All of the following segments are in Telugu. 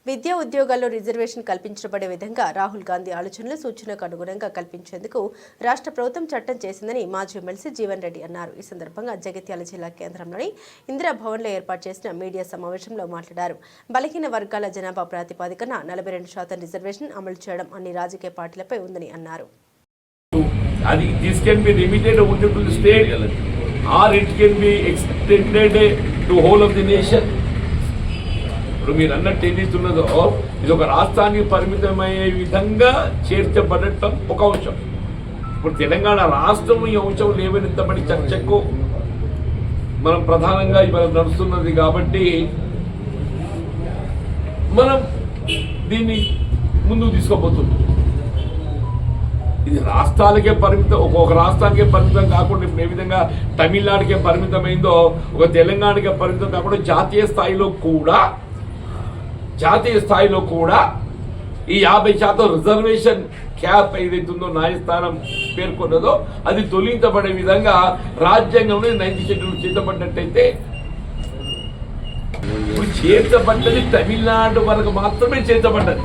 విద్యా ఉద్యోగాల్లో రిజర్వేషన్ కల్పించబడే విధంగా రాహుల్ గాంధీ ఆలోచనలు సూచనకు అనుగుణంగా కల్పించేందుకు రాష్ట్ర ప్రభుత్వం చట్టం చేసిందని మాజీ ఎమ్మెల్సీ జీవన్ రెడ్డి అన్నారు. ఈ సందర్భంగా జగిత్యాల జిల్లా కేంద్రంలోని ఇందిరా భవన్లో ఏర్పాటు చేసిన మీడియా సమావేశంలో మాట్లాడారు. బలహీన వర్గాల జనాభా ప్రాతిపదికన 42% రిజర్వేషన్ అమలు చేయడం అన్ని రాజకీయ పార్టీలపై ఉందని అన్నారు. This can be limited only to the state or it can be extended to whole of the nation. ఇప్పుడు మీరు అన్నట్టు ఏదైతున్నదో ఇది ఒక రాష్ట్రానికి పరిమితమయ్యే విధంగా చేర్చబడటం ఒక అంశం. ఇప్పుడు తెలంగాణ రాష్ట్రం ఈ అంశం లేవనెత్తబడి చర్చకు మనం ప్రధానంగా ఇవాళ నడుస్తున్నది కాబట్టి మనం దీన్ని ముందుకు తీసుకోబోతున్నాం. ఇది రాష్ట్రాలకే పరిమితం, ఒక్కొక్క రాష్ట్రానికే పరిమితం కాకుండా ఇప్పుడు ఏ విధంగా తమిళనాడుకే పరిమితమైందో ఒక తెలంగాణకే పరిమితం కాకుండా జాతీయ స్థాయిలో కూడా ఈ 50% రిజర్వేషన్ క్యాప్ ఏదైతుందో న్యాయస్థానం పేర్కొన్నదో అది తొలగించబడే విధంగా రాజ్యాంగంలో 9th షెడ్యూల్ చేర్చబడ్డట్టయితే ఇప్పుడు చేర్చబడ్డది తమిళనాడు వరకు మాత్రమే చేర్చబడ్డది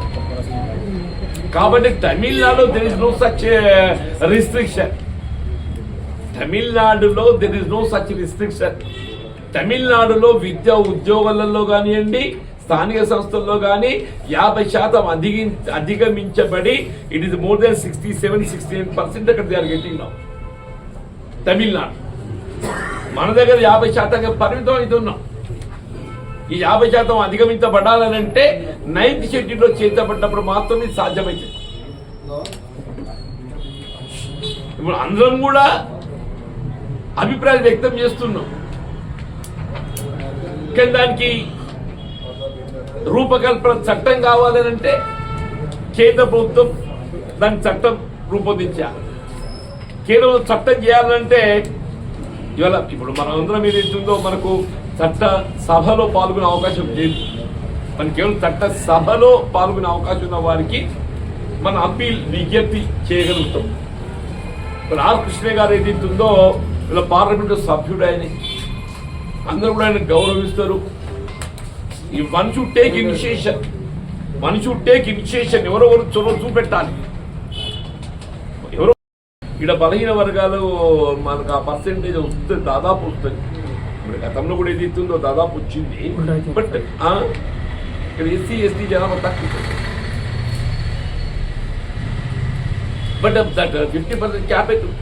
కాబట్టి తమిళనాడులో there is no such restriction. తమిళనాడులో there is no such restriction. తమిళనాడులో విద్యా ఉద్యోగాలలో కానివ్వండి స్థానిక సంస్థల్లో కానీ 50% అధిగమించబడి ఇట్ ఈస్ మోర్ దెన్ 67-68% అక్కడ they are getting now. Tamil Nadu మన దగ్గర 50% పరిమితం అవుతున్నాం. ఈ 50% అధిగమించబడాలనంటే 9th షెడ్యూల్లో చేర్చబడ్డప్పుడు మాత్రమే సాధ్యమైంది. ఇప్పుడు అందరం కూడా అభిప్రాయం వ్యక్తం చేస్తున్నాం. కానీ దానికి రూపకల్పన చట్టం కావాలనంటే కేంద్ర ప్రభుత్వం దాని చట్టం రూపొందించాలి. కేంద్రం చట్టం చేయాలంటే ఇవాళ ఇప్పుడు మన అందరం ఏదైతుందో మనకు చట్ట సభలో పాల్గొనే అవకాశం లేదు. మన కేవలం చట్ట సభలో పాల్గొనే అవకాశం ఉన్న వారికి మన అప్పీల్ విజ్ఞప్తి చేయగలుగుతాం. ఇప్పుడు ఆర్ కృష్ణ గారు ఏదైతుందో ఇలా పార్లమెంటు సభ్యుడు ఆయన, అందరూ కూడా ఆయన గౌరవిస్తారు. ఈ వన్ షుడ్ టేక్ ఇనిషియేషన్ ఎవరెవరు చొరవ చూపెట్టాలి. ఎవరో ఇక్కడ బలహీన వర్గాలు మనకు ఆ పర్సెంటేజ్ వస్తుంది, దాదాపు వస్తుంది. ఇప్పుడు గతంలో కూడా ఏది ఇస్తుందో దాదాపు వచ్చింది. బట్ ఇక్కడ ఎస్సీ జనాభా తక్కువ. బట్ దట్ 50% క్యాప్ అవుతుంది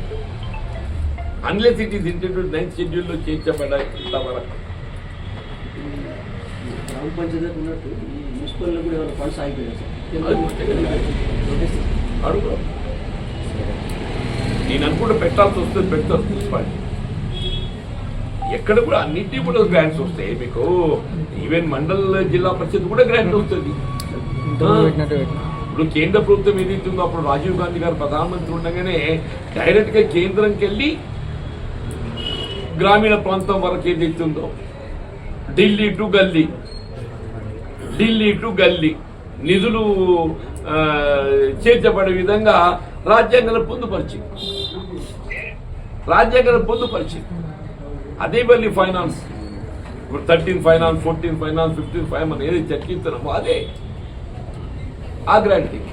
unless it is interview 9th షెడ్యూల్లో చేర్చబడాలి. నేను అనుకుంటే పెట్టాల్సి వస్తుంది, పెడతారు మున్సిపాలిటీ. ఎక్కడ కూడా అన్నింటి కూడా గ్రాంట్స్ వస్తాయి మీకు. ఈవెన్ మండల్ జిల్లా పరిషత్ కూడా గ్రాంట్ వస్తుంది. ఇప్పుడు కేంద్ర ప్రభుత్వం ఏదైతుందో అప్పుడు రాజీవ్ గాంధీ గారు ప్రధానమంత్రి ఉండగానే డైరెక్ట్ గా కేంద్రంకి వెళ్ళి గ్రామీణ ప్రాంతం వరకు ఏదైతుందో ఢిల్లీ టు గల్లీ నిధులు చేర్చబడే విధంగా రాజ్యాంగంలో పొందుపరిచింది. అదే మళ్ళీ ఫైనాన్స్ ఇప్పుడు 13 ఫైనాన్స్, 14 ఫైనాన్స్, 15 ఫైనాన్స్ ఏది చర్చిస్తున్నామో అదే ఆ గ్రాంటింగ్.